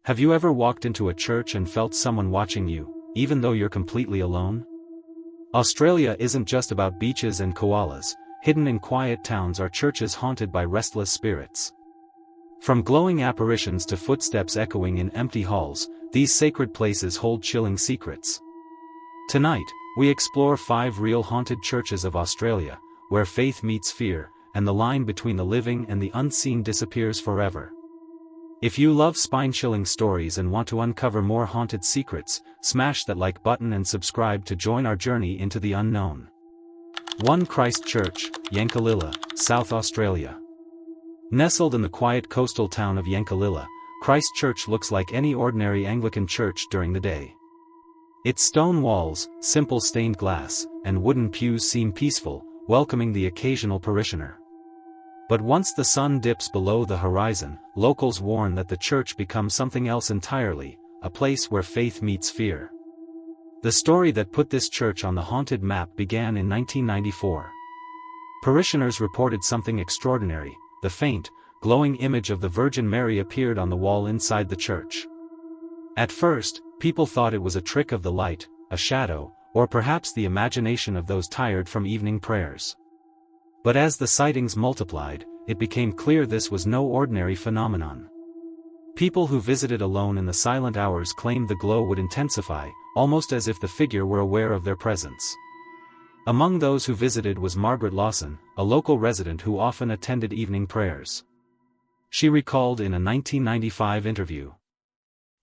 Have you ever walked into a church and felt someone watching you, even though you're completely alone? Australia isn't just about beaches and koalas. Hidden in quiet towns are churches haunted by restless spirits. From glowing apparitions to footsteps echoing in empty halls, these sacred places hold chilling secrets. Tonight, we explore 5 real haunted churches of Australia, where faith meets fear, and the line between the living and the unseen disappears forever. If you love spine-chilling stories and want to uncover more haunted secrets, smash that like button and subscribe to join our journey into the unknown. 1 Christ Church, Yankalilla, South Australia. Nestled in the quiet coastal town of Yankalilla, Christ Church looks like any ordinary Anglican church during the day. Its stone walls, simple stained glass, and wooden pews seem peaceful, welcoming the occasional parishioner. But once the sun dips below the horizon, locals warn that the church becomes something else entirely, a place where faith meets fear. The story that put this church on the haunted map began in 1994. Parishioners reported something extraordinary. The faint, glowing image of the Virgin Mary appeared on the wall inside the church. At first, people thought it was a trick of the light, a shadow, or perhaps the imagination of those tired from evening prayers. But as the sightings multiplied, it became clear this was no ordinary phenomenon. People who visited alone in the silent hours claimed the glow would intensify, almost as if the figure were aware of their presence. Among those who visited was Margaret Lawson, a local resident who often attended evening prayers. She recalled in a 1995 interview,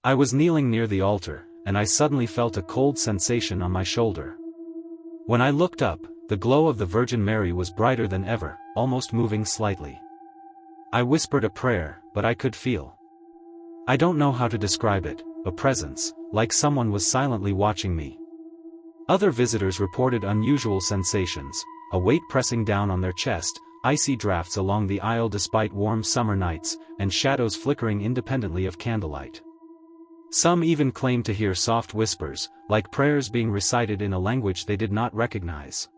"I was kneeling near the altar, and I suddenly felt a cold sensation on my shoulder. When I looked up, the glow of the Virgin Mary was brighter than ever, almost moving slightly. I whispered a prayer, but I could feel. I don't know how to describe it, a presence, like someone was silently watching me." Other visitors reported unusual sensations, a weight pressing down on their chest, icy drafts along the aisle despite warm summer nights, and shadows flickering independently of candlelight. Some even claimed to hear soft whispers, like prayers being recited in a language they did not recognize.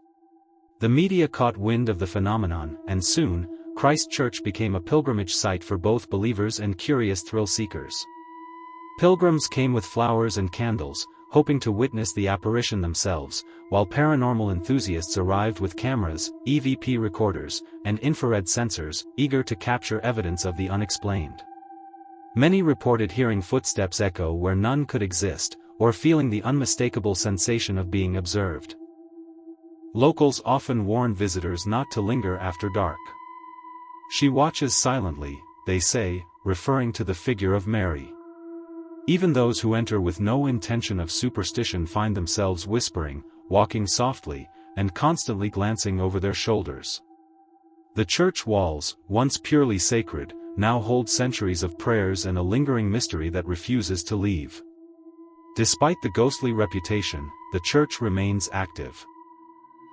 The media caught wind of the phenomenon, and soon, Christ Church became a pilgrimage site for both believers and curious thrill-seekers. Pilgrims came with flowers and candles, hoping to witness the apparition themselves, while paranormal enthusiasts arrived with cameras, EVP recorders, and infrared sensors, eager to capture evidence of the unexplained. Many reported hearing footsteps echo where none could exist, or feeling the unmistakable sensation of being observed. Locals often warn visitors not to linger after dark. "She watches silently," they say, referring to the figure of Mary. Even those who enter with no intention of superstition find themselves whispering, walking softly, and constantly glancing over their shoulders. The church walls, once purely sacred, now hold centuries of prayers and a lingering mystery that refuses to leave. Despite the ghostly reputation, the church remains active.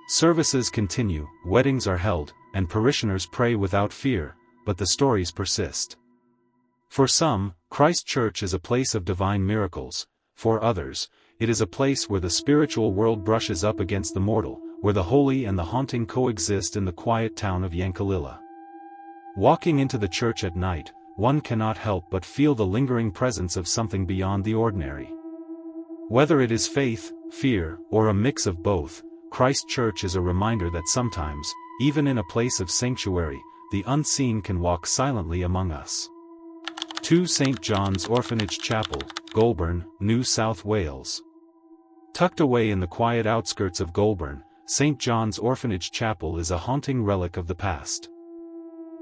Services continue, weddings are held, and parishioners pray without fear, but the stories persist. For some, Christ Church is a place of divine miracles. For others, it is a place where the spiritual world brushes up against the mortal, where the holy and the haunting coexist in the quiet town of Yankalilla. Walking into the church at night, one cannot help but feel the lingering presence of something beyond the ordinary. Whether it is faith, fear, or a mix of both, Christ Church is a reminder that sometimes, even in a place of sanctuary, the unseen can walk silently among us. 2 St. John's Orphanage Chapel, Goulburn, New South Wales. Tucked away in the quiet outskirts of Goulburn, St. John's Orphanage Chapel is a haunting relic of the past.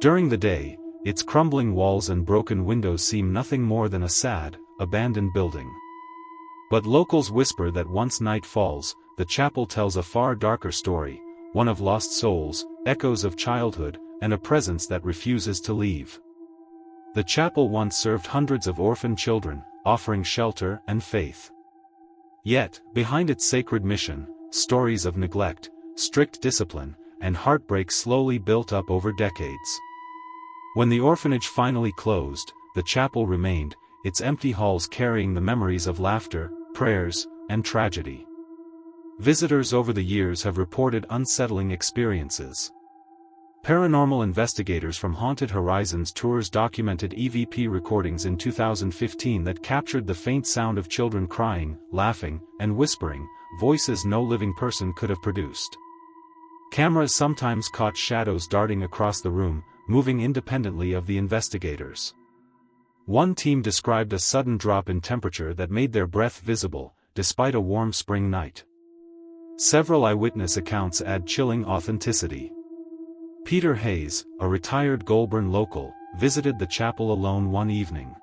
During the day, its crumbling walls and broken windows seem nothing more than a sad, abandoned building. But locals whisper that once night falls, the chapel tells a far darker story, one of lost souls, echoes of childhood, and a presence that refuses to leave. The chapel once served hundreds of orphan children, offering shelter and faith. Yet, behind its sacred mission, stories of neglect, strict discipline, and heartbreak slowly built up over decades. When the orphanage finally closed, the chapel remained, its empty halls carrying the memories of laughter, prayers, and tragedy. Visitors over the years have reported unsettling experiences. Paranormal investigators from Haunted Horizons Tours documented EVP recordings in 2015 that captured the faint sound of children crying, laughing, and whispering, voices no living person could have produced. Cameras sometimes caught shadows darting across the room, moving independently of the investigators. One team described a sudden drop in temperature that made their breath visible, despite a warm spring night. Several eyewitness accounts add chilling authenticity. Peter Hayes, a retired Goulburn local, visited the chapel alone one evening.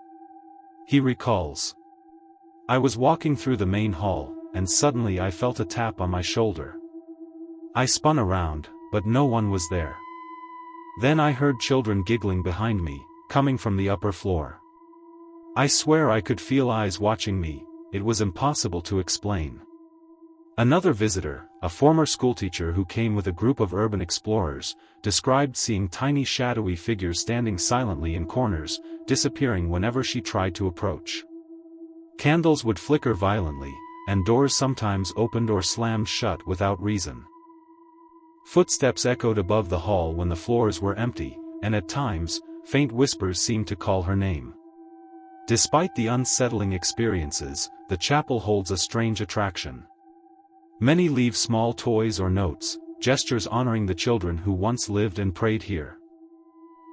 He recalls, "I was walking through the main hall, and suddenly I felt a tap on my shoulder. I spun around, but no one was there. Then I heard children giggling behind me, coming from the upper floor. I swear I could feel eyes watching me, it was impossible to explain." Another visitor, a former schoolteacher who came with a group of urban explorers, described seeing tiny shadowy figures standing silently in corners, disappearing whenever she tried to approach. Candles would flicker violently, and doors sometimes opened or slammed shut without reason. Footsteps echoed above the hall when the floors were empty, and at times, faint whispers seemed to call her name. Despite the unsettling experiences, the chapel holds a strange attraction. Many leave small toys or notes, gestures honoring the children who once lived and prayed here.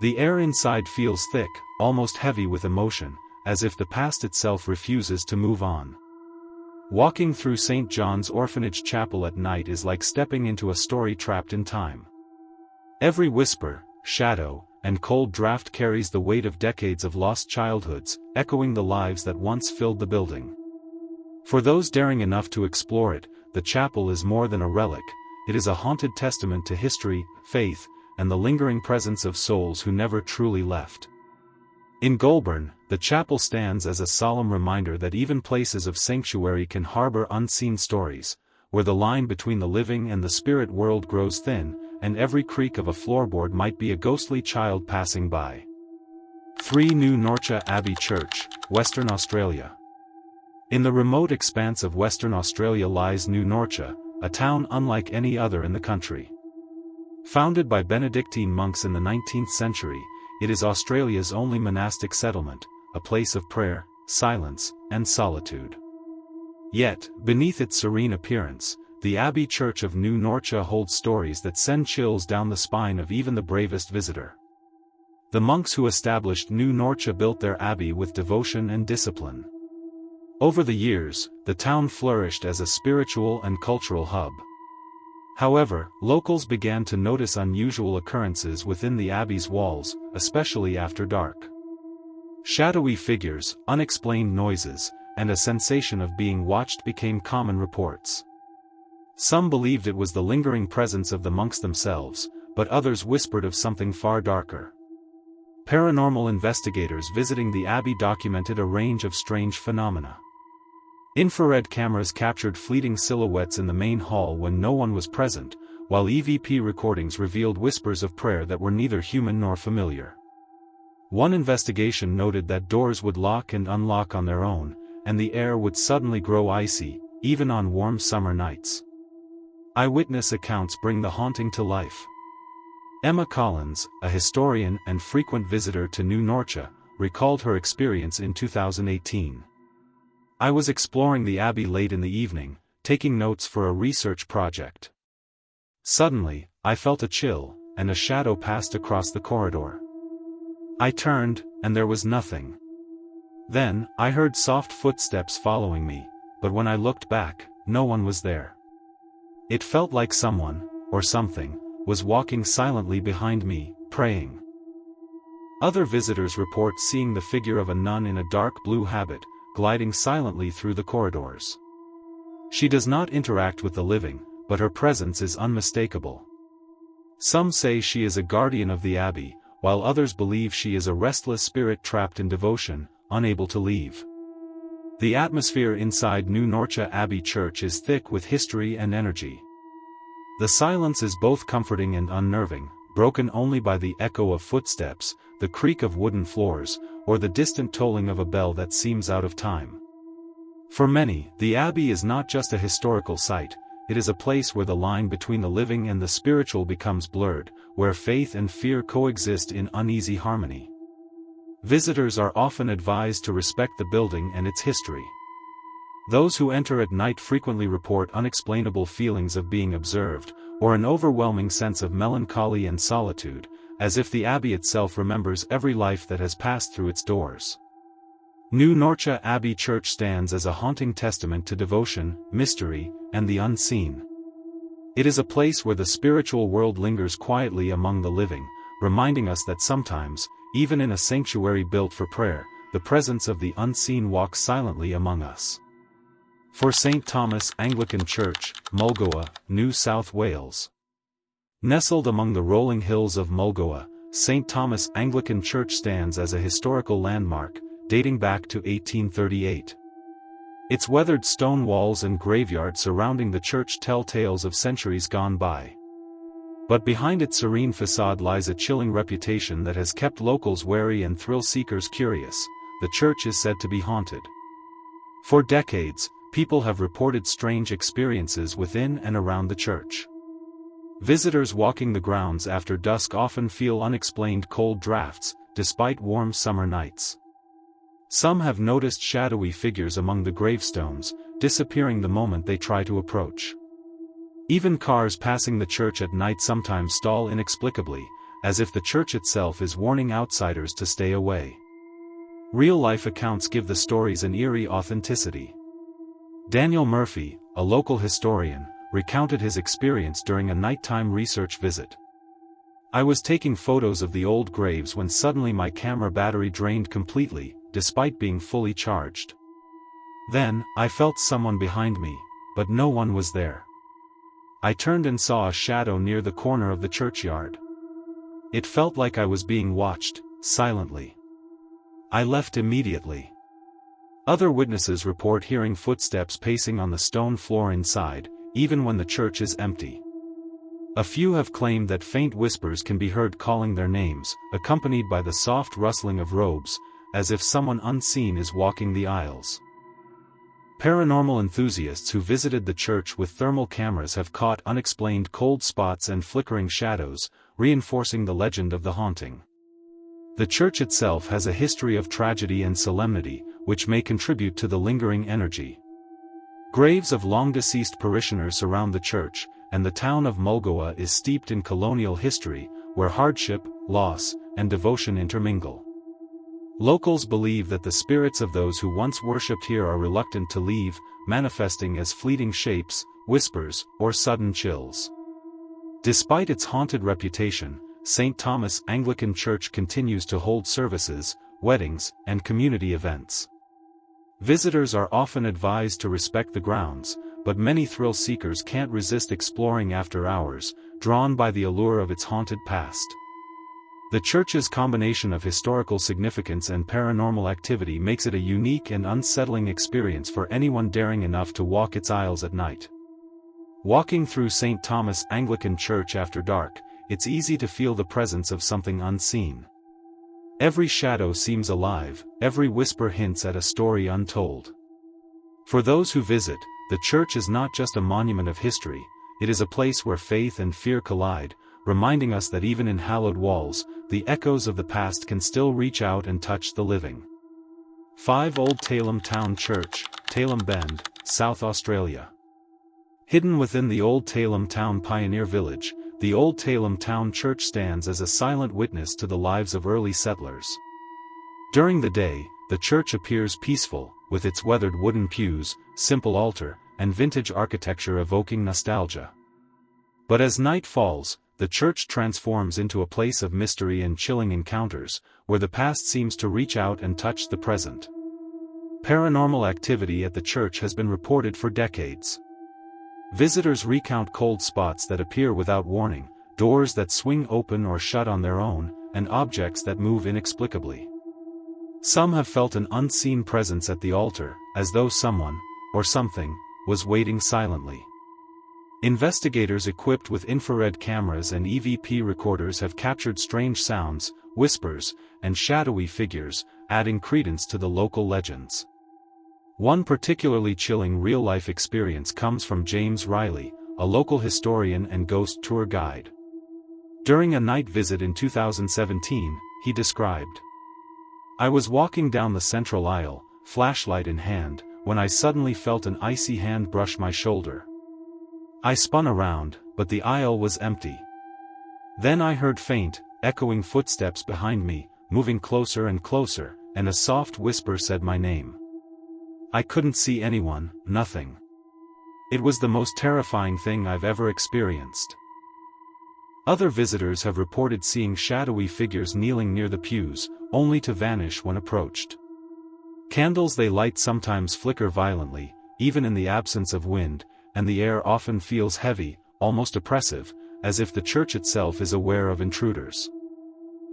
The air inside feels thick, almost heavy with emotion, as if the past itself refuses to move on. Walking through St. John's Orphanage Chapel at night is like stepping into a story trapped in time. Every whisper, shadow, and cold draft carries the weight of decades of lost childhoods, echoing the lives that once filled the building. For those daring enough to explore it, the chapel is more than a relic, it is a haunted testament to history, faith, and the lingering presence of souls who never truly left. In Goulburn, the chapel stands as a solemn reminder that even places of sanctuary can harbor unseen stories, where the line between the living and the spirit world grows thin, and every creak of a floorboard might be a ghostly child passing by. 3 New Norcia Abbey Church, Western Australia. In the remote expanse of Western Australia lies New Norcia, a town unlike any other in the country. Founded by Benedictine monks in the 19th century, it is Australia's only monastic settlement, a place of prayer, silence, and solitude. Yet, beneath its serene appearance, the Abbey Church of New Norcia holds stories that send chills down the spine of even the bravest visitor. The monks who established New Norcia built their abbey with devotion and discipline. Over the years, the town flourished as a spiritual and cultural hub. However, locals began to notice unusual occurrences within the abbey's walls, especially after dark. Shadowy figures, unexplained noises, and a sensation of being watched became common reports. Some believed it was the lingering presence of the monks themselves, but others whispered of something far darker. Paranormal investigators visiting the abbey documented a range of strange phenomena. Infrared cameras captured fleeting silhouettes in the main hall when no one was present, while EVP recordings revealed whispers of prayer that were neither human nor familiar. One investigation noted that doors would lock and unlock on their own, and the air would suddenly grow icy, even on warm summer nights. Eyewitness accounts bring the haunting to life. Emma Collins, a historian and frequent visitor to New Norcia, recalled her experience in 2018. "I was exploring the abbey late in the evening, taking notes for a research project. Suddenly, I felt a chill, and a shadow passed across the corridor. I turned, and there was nothing. Then, I heard soft footsteps following me, but when I looked back, no one was there. It felt like someone, or something, was walking silently behind me, praying." Other visitors report seeing the figure of a nun in a dark blue habit, gliding silently through the corridors. She does not interact with the living, but her presence is unmistakable. Some say she is a guardian of the abbey, while others believe she is a restless spirit trapped in devotion, unable to leave. The atmosphere inside New Norcia Abbey Church is thick with history and energy. The silence is both comforting and unnerving, broken only by the echo of footsteps, the creak of wooden floors, or the distant tolling of a bell that seems out of time. For many, the abbey is not just a historical site, it is a place where the line between the living and the spiritual becomes blurred, where faith and fear coexist in uneasy harmony. Visitors are often advised to respect the building and its history. Those who enter at night frequently report unexplainable feelings of being observed, or an overwhelming sense of melancholy and solitude, as if the abbey itself remembers every life that has passed through its doors. New Norcia Abbey Church stands as a haunting testament to devotion, mystery, and the unseen. It is a place where the spiritual world lingers quietly among the living, reminding us that sometimes, even in a sanctuary built for prayer, the presence of the unseen walks silently among us. For St. Thomas Anglican Church, Mulgoa, New South Wales. Nestled among the rolling hills of Mulgoa, St. Thomas Anglican Church stands as a historical landmark, dating back to 1838. Its weathered stone walls and graveyard surrounding the church tell tales of centuries gone by. But behind its serene facade lies a chilling reputation that has kept locals wary and thrill-seekers curious. The church is said to be haunted. For decades, people have reported strange experiences within and around the church. Visitors walking the grounds after dusk often feel unexplained cold drafts, despite warm summer nights. Some have noticed shadowy figures among the gravestones, disappearing the moment they try to approach. Even cars passing the church at night sometimes stall inexplicably, as if the church itself is warning outsiders to stay away. Real-life accounts give the stories an eerie authenticity. Daniel Murphy, a local historian, recounted his experience during a nighttime research visit. "I was taking photos of the old graves when suddenly my camera battery drained completely, despite being fully charged. Then, I felt someone behind me, but no one was there. I turned and saw a shadow near the corner of the churchyard. It felt like I was being watched, silently. I left immediately." Other witnesses report hearing footsteps pacing on the stone floor inside, even when the church is empty. A few have claimed that faint whispers can be heard calling their names, accompanied by the soft rustling of robes, as if someone unseen is walking the aisles. Paranormal enthusiasts who visited the church with thermal cameras have caught unexplained cold spots and flickering shadows, reinforcing the legend of the haunting. The church itself has a history of tragedy and solemnity, which may contribute to the lingering energy. Graves of long-deceased parishioners surround the church, and the town of Mulgoa is steeped in colonial history, where hardship, loss, and devotion intermingle. Locals believe that the spirits of those who once worshipped here are reluctant to leave, manifesting as fleeting shapes, whispers, or sudden chills. Despite its haunted reputation, St. Thomas Anglican Church continues to hold services, weddings, and community events. Visitors are often advised to respect the grounds, but many thrill-seekers can't resist exploring after hours, drawn by the allure of its haunted past. The church's combination of historical significance and paranormal activity makes it a unique and unsettling experience for anyone daring enough to walk its aisles at night. Walking through St. Thomas Anglican Church after dark, it's easy to feel the presence of something unseen. Every shadow seems alive, every whisper hints at a story untold. For those who visit, the church is not just a monument of history, it is a place where faith and fear collide, reminding us that even in hallowed walls, the echoes of the past can still reach out and touch the living. 5 Old Tailem Town Church, Tailem Bend, South Australia. Hidden within the Old Tailem Town pioneer village, the Old Tailem Town Church stands as a silent witness to the lives of early settlers. During the day, the church appears peaceful, with its weathered wooden pews, simple altar, and vintage architecture evoking nostalgia. But as night falls, the church transforms into a place of mystery and chilling encounters, where the past seems to reach out and touch the present. Paranormal activity at the church has been reported for decades. Visitors recount cold spots that appear without warning, doors that swing open or shut on their own, and objects that move inexplicably. Some have felt an unseen presence at the altar, as though someone, or something, was waiting silently. Investigators equipped with infrared cameras and EVP recorders have captured strange sounds, whispers, and shadowy figures, adding credence to the local legends. One particularly chilling real-life experience comes from James Riley, a local historian and ghost tour guide. During a night visit in 2017, he described, "I was walking down the central aisle, flashlight in hand, when I suddenly felt an icy hand brush my shoulder. I spun around, but the aisle was empty. Then I heard faint, echoing footsteps behind me, moving closer and closer, and a soft whisper said my name. I couldn't see anyone, nothing. It was the most terrifying thing I've ever experienced." Other visitors have reported seeing shadowy figures kneeling near the pews, only to vanish when approached. Candles they light sometimes flicker violently, even in the absence of wind, and the air often feels heavy, almost oppressive, as if the church itself is aware of intruders.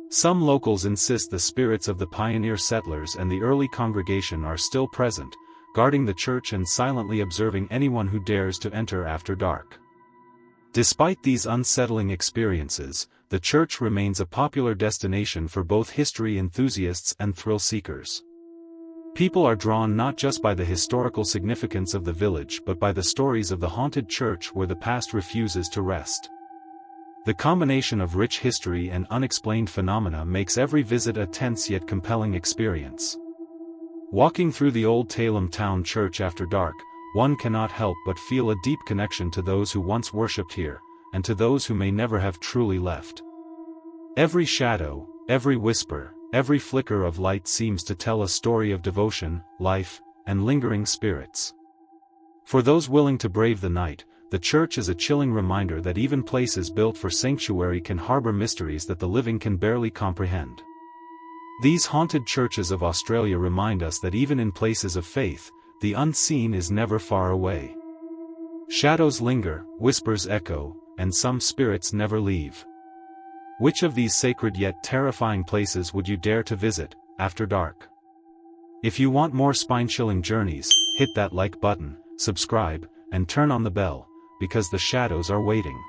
Some locals insist the spirits of the pioneer settlers and the early congregation are still present, guarding the church and silently observing anyone who dares to enter after dark. Despite these unsettling experiences, the church remains a popular destination for both history enthusiasts and thrill seekers. People are drawn not just by the historical significance of the village but by the stories of the haunted church where the past refuses to rest. The combination of rich history and unexplained phenomena makes every visit a tense yet compelling experience. Walking through the old Salem town church after dark, one cannot help but feel a deep connection to those who once worshipped here, and to those who may never have truly left. Every shadow, every whisper, every flicker of light seems to tell a story of devotion, life, and lingering spirits. For those willing to brave the night, the church is a chilling reminder that even places built for sanctuary can harbor mysteries that the living can barely comprehend. These haunted churches of Australia remind us that even in places of faith, the unseen is never far away. Shadows linger, whispers echo, and some spirits never leave. Which of these sacred yet terrifying places would you dare to visit, after dark? If you want more spine-chilling journeys, hit that like button, subscribe, and turn on the bell, because the shadows are waiting.